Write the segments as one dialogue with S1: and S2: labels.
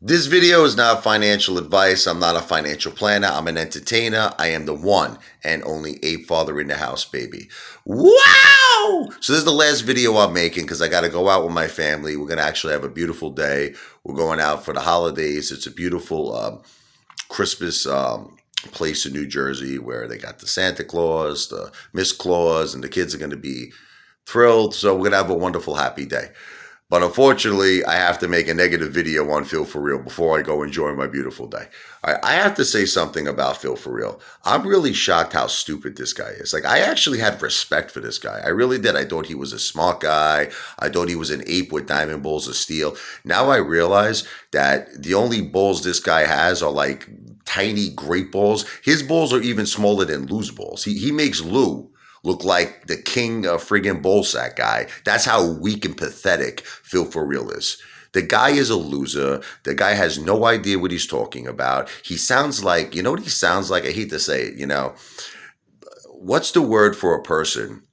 S1: This video is not financial advice. I'm not a financial planner. I'm an entertainer. I am the one and only Apefather in the house, baby. Wow! So this is the last video I'm making because I got to go out with my family. We're going to actually have a beautiful day. We're going out for the holidays. It's a beautiful Christmas place in New Jersey where they got the Santa Claus, the Miss Claus, and the kids are going to be thrilled. So we're going to have a wonderful, happy day. But unfortunately, I have to make a negative video on Phil For Real before I go enjoy my beautiful day. All right, I have to say something about Phil For Real. I'm really shocked how stupid this guy is. Like, I actually had respect for this guy. I really did. I thought he was a smart guy. I thought he was an ape with diamond balls of steel. Now I realize that the only balls this guy has are like tiny great balls. His balls are even smaller than Lou's balls. He makes Lou look like the king of friggin' ballsack guy. That's how weak and pathetic Phil For Real is. The guy is a loser. The guy has no idea what he's talking about. He sounds like, you know what he sounds like? I hate to say it, what's the word for a person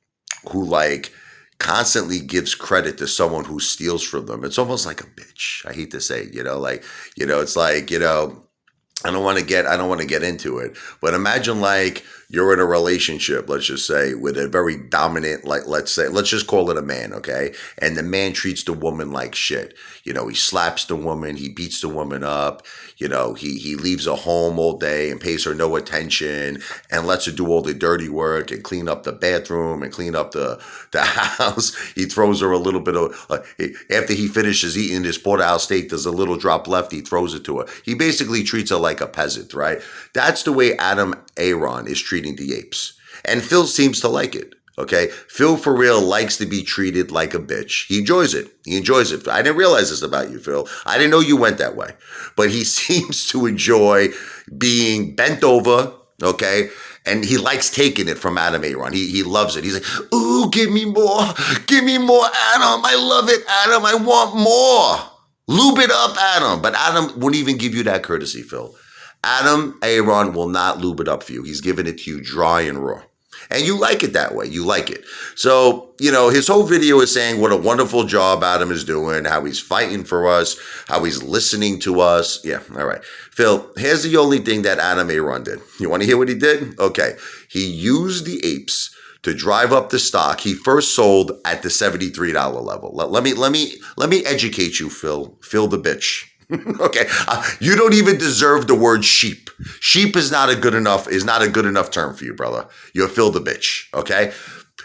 S1: who like constantly gives credit to someone who steals from them? It's almost like a bitch. I hate to say it, it's like, I don't want to get into it, but imagine like you're in a relationship, let's just say, with a very dominant, like, let's just call it a man, okay? And the man treats the woman like shit. He slaps the woman, he beats the woman up, he leaves her home all day and pays her no attention and lets her do all the dirty work and clean up the bathroom and clean up the house. He throws her a little bit of, after he finishes eating his porterhouse steak, there's a little drop left, he throws it to her. He basically treats her like a peasant, right? That's the way Adam Aaron is treating the apes. And Phil seems to like it. Okay, Phil For Real likes to be treated like a bitch. He enjoys it. I didn't realize this about you, Phil. I didn't know you went that way. But he seems to enjoy being bent over, okay? And he likes taking it from Adam Aaron. He loves it. He's like, ooh, give me more, Adam. I love it, Adam. I want more. Lube it up, Adam. But Adam wouldn't even give you that courtesy, Phil. Adam Aaron will not lube it up for you. He's giving it to you dry and raw. And you like it that way. You like it. So, his whole video is saying what a wonderful job Adam is doing, how he's fighting for us, how he's listening to us. Yeah, all right. Phil, here's the only thing that Adam Aaron did. You want to hear what he did? Okay. He used the apes to drive up the stock he first sold at the $73 level. Let me educate you, Phil. Phil the bitch. Okay, you don't even deserve the word sheep. Sheep is not a good enough term for you, brother. You're Phil the bitch. Okay,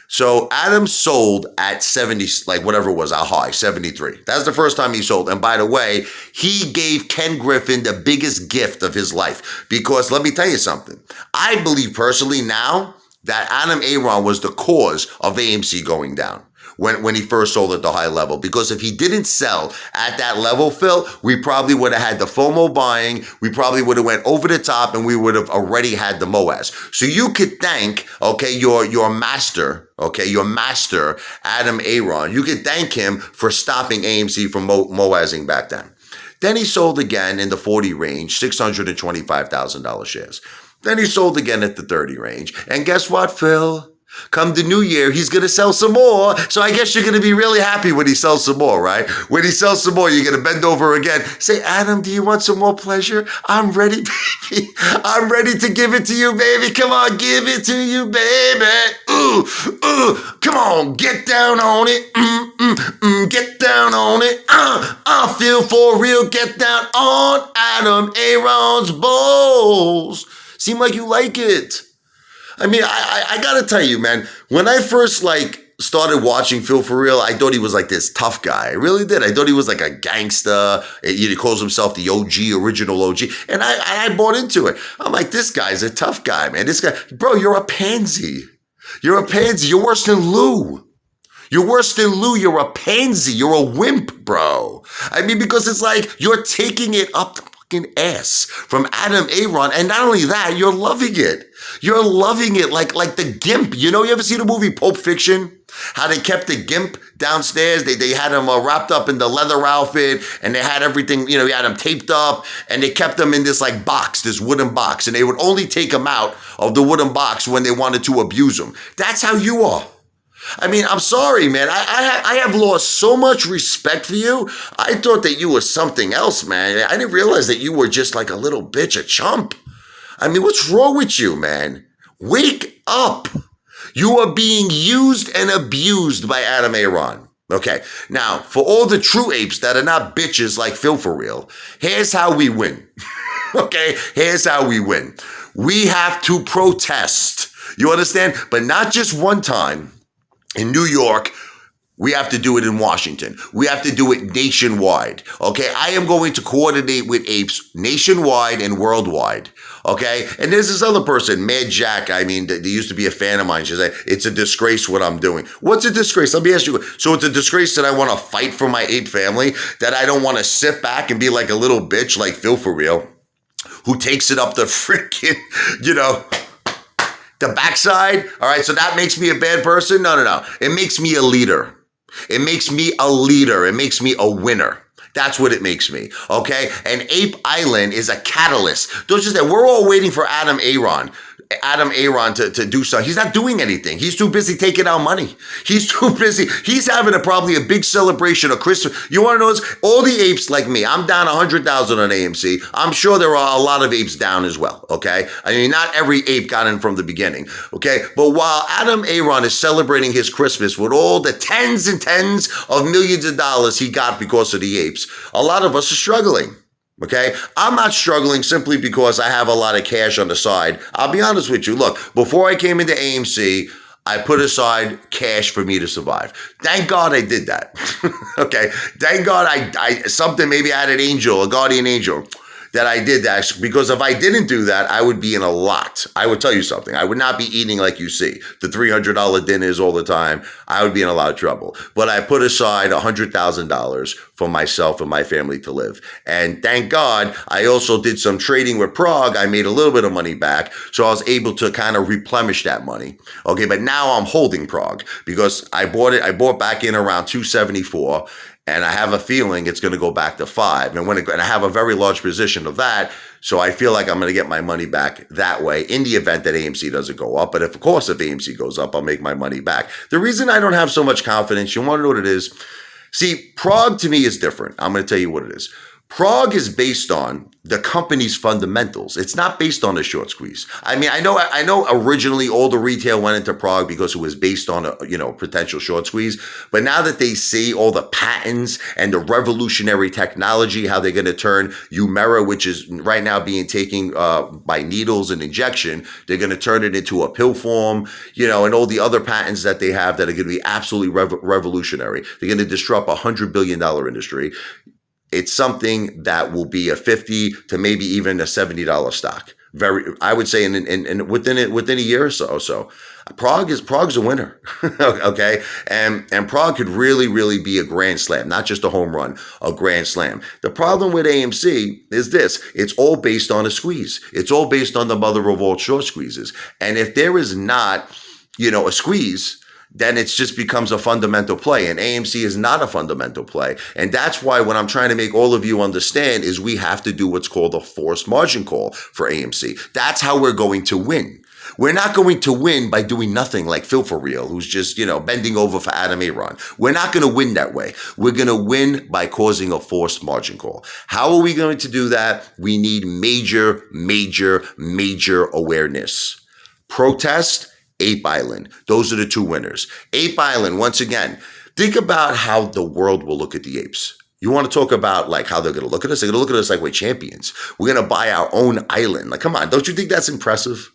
S1: so Adam sold at 70, like whatever it was, a high 73. That's the first time he sold. And by the way, he gave Ken Griffin the biggest gift of his life because let me tell you something. I believe personally now that Adam Aaron was the cause of AMC going down. When he first sold at the high level. Because if he didn't sell at that level, Phil, we probably would have had the FOMO buying, we probably would have went over the top, and we would have already had the MOAS. So you could thank, okay, your master, Adam Aaron, you could thank him for stopping AMC from MOASing back then. Then he sold again in the 40 range, $625,000 shares. Then he sold again at the 30 range. And guess what, Phil? Come the new year, he's going to sell some more. So I guess you're going to be really happy when he sells some more, right? When he sells some more, you're going to bend over again. Say, Adam, do you want some more pleasure? I'm ready, baby. I'm ready to give it to you, baby. Come on, give it to you, baby. Ooh. Come on, get down on it. Get down on it. I feel for real. Get down on Adam Aaron's balls. Seem like you like it. I mean, I gotta tell you, man, when I first started watching Phil For Real, I thought he was like this tough guy. I really did. I thought he was like a gangster. He calls himself the original OG. And I bought into it. I'm like, this guy's a tough guy, man. This guy, bro, you're a pansy. You're a pansy. You're worse than Lou. You're a pansy. You're a wimp, bro. I mean, because it's like you're taking it up the fucking ass from Adam Aaron. And not only that, you're loving it. You're loving it like the gimp. You ever see the movie Pulp Fiction? How they kept the gimp downstairs. They had him wrapped up in the leather outfit and they had everything, you had him taped up and they kept him in this box, this wooden box. And they would only take him out of the wooden box when they wanted to abuse him. That's how you are. I mean, I'm sorry, man. I have lost so much respect for you. I thought that you were something else, man. I didn't realize that you were just like a little bitch, a chump. I mean, what's wrong with you, man? Wake up. You are being used and abused by Adam Aaron. Okay, now, for all the true apes that are not bitches like Phil for real, here's how we win. Okay, here's how we win. We have to protest. You understand? But not just one time. In New York, we have to do it in Washington. We have to do it nationwide. Okay, I am going to coordinate with apes nationwide and worldwide. Okay, and there's this other person, Mad Jack. I mean, they used to be a fan of mine. She's like, it's a disgrace what I'm doing. What's a disgrace? Let me ask you. So it's a disgrace that I want to fight for my ape family, that I don't want to sit back and be like a little bitch like Phil for real, who takes it up the freaking, the backside. All right, so that makes me a bad person? No. It makes me a leader. It makes me a leader. It makes me a winner. That's what it makes me, okay? And Ape Island is a catalyst. Don't you say, we're all waiting for Adam Aaron to do something. He's not doing anything. He's too busy taking out money. He's too busy. He's having probably a big celebration of Christmas. You want to know this? All the apes like me, I'm down 100,000 on AMC. I'm sure there are a lot of apes down as well, okay? I mean, not every ape got in from the beginning, okay? But while Adam Aaron is celebrating his Christmas with all the tens and tens of millions of dollars he got because of the apes, a lot of us are struggling. Okay, I'm not struggling simply because I have a lot of cash on the side. I'll be honest with you. Look, before I came into AMC, I put aside cash for me to survive. Thank God I did that. Okay, thank God maybe I had an angel, a guardian angel, that I did that, because if I didn't do that, I would be in a lot. I would tell you something. I would not be eating like you see, the $300 dinners all the time. I would be in a lot of trouble. But I put aside $100,000 for myself and my family to live. And thank God, I also did some trading with Prague. I made a little bit of money back, so I was able to kind of replenish that money. Okay, but now I'm holding Prague because I bought back in around 274. And I have a feeling it's going to go back to 5. And I have a very large position of that. So I feel like I'm going to get my money back that way in the event that AMC doesn't go up. But if AMC goes up, I'll make my money back. The reason I don't have so much confidence, you want to know what it is? See, Prague to me is different. I'm going to tell you what it is. Prague is based on the company's fundamentals. It's not based on a short squeeze. I mean, I know originally all the retail went into Prague because it was based on a potential short squeeze. But now that they see all the patents and the revolutionary technology, how they're going to turn Humira, which is right now being taken by needles and injection, they're going to turn it into a pill form, and all the other patents that they have that are going to be absolutely revolutionary. They're going to disrupt $100 billion industry. It's something that will be a $50 to maybe even a $70 stock. I would say within a year or so. Prague's a winner. Okay. And Prague could really be a grand slam, not just a home run, a grand slam. The problem with AMC is this: it's all based on a squeeze. It's all based on the mother of all short squeezes. And if there is not, a squeeze, then it just becomes a fundamental play. And AMC is not a fundamental play. And that's why what I'm trying to make all of you understand is we have to do what's called a forced margin call for AMC. That's how we're going to win. We're not going to win by doing nothing like Phil for real, who's just, bending over for Adam Aaron. We're not going to win that way. We're going to win by causing a forced margin call. How are we going to do that? We need major awareness. Protest, Ape Island. Those are the two winners. Ape Island, once again, think about how the world will look at the apes. You want to talk about like how they're going to look at us? They're going to look at us like we're champions. We're going to buy our own island. Like, come on, don't you think that's impressive?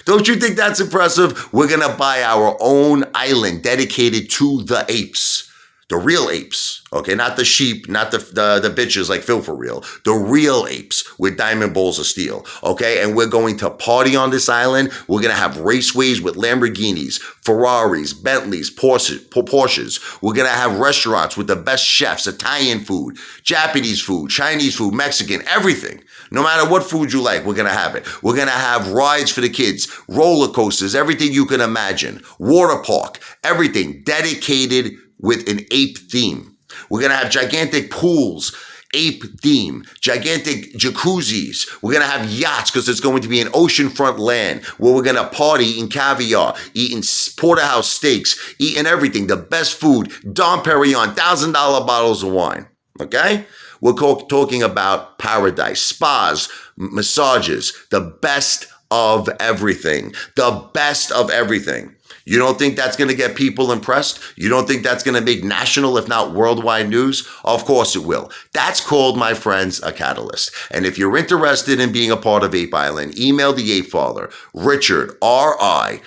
S1: Don't you think that's impressive? We're going to buy our own island dedicated to the apes. The real apes, okay? Not the sheep, not the bitches like Phil for real. The real apes with diamond balls of steel, okay? And we're going to party on this island. We're going to have raceways with Lamborghinis, Ferraris, Bentleys, Porsches. We're going to have restaurants with the best chefs, Italian food, Japanese food, Chinese food, Mexican, everything. No matter what food you like, we're going to have it. We're going to have rides for the kids, roller coasters, everything you can imagine, water park, everything dedicated with an ape theme. We're going to have gigantic pools, ape theme, gigantic jacuzzis. We're going to have yachts because it's going to be an oceanfront land where we're going to party eating caviar, eating porterhouse steaks, eating everything, the best food, Dom Perignon, $1,000 bottles of wine. Okay? We're talking about paradise, spas, massages, the best of everything. The best of everything. You don't think that's going to get people impressed? You don't think that's going to make national, if not worldwide news? Of course it will. That's called, my friends, a catalyst. And if you're interested in being a part of Ape Island, email the Apefather, Richard, RICHARD,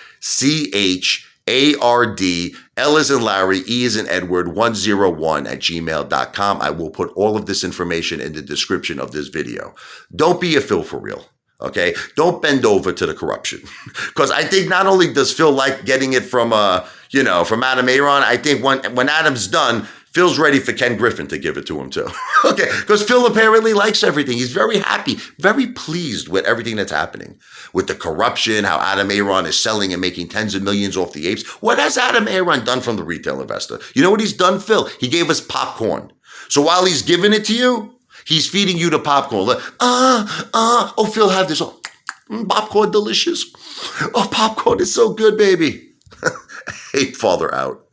S1: L as in Larry, E as in Edward, 101 at gmail.com. I will put all of this information in the description of this video. Don't be a Phil for real. Okay, don't bend over to the corruption, because I think not only does Phil like getting it from from Adam Aaron, I think when Adam's done, Phil's ready for Ken Griffin to give it to him too. Okay, because Phil apparently likes everything. He's very happy, very pleased with everything that's happening, with the corruption, how Adam Aaron is selling and making tens of millions off the apes. What has Adam Aaron done from the retail investor? You know what he's done, Phil? He gave us popcorn. So while he's giving it to you, he's feeding you the popcorn. Like, oh, Phil, have this. Oh, popcorn delicious. Oh, popcorn is so good, baby. Apefather out.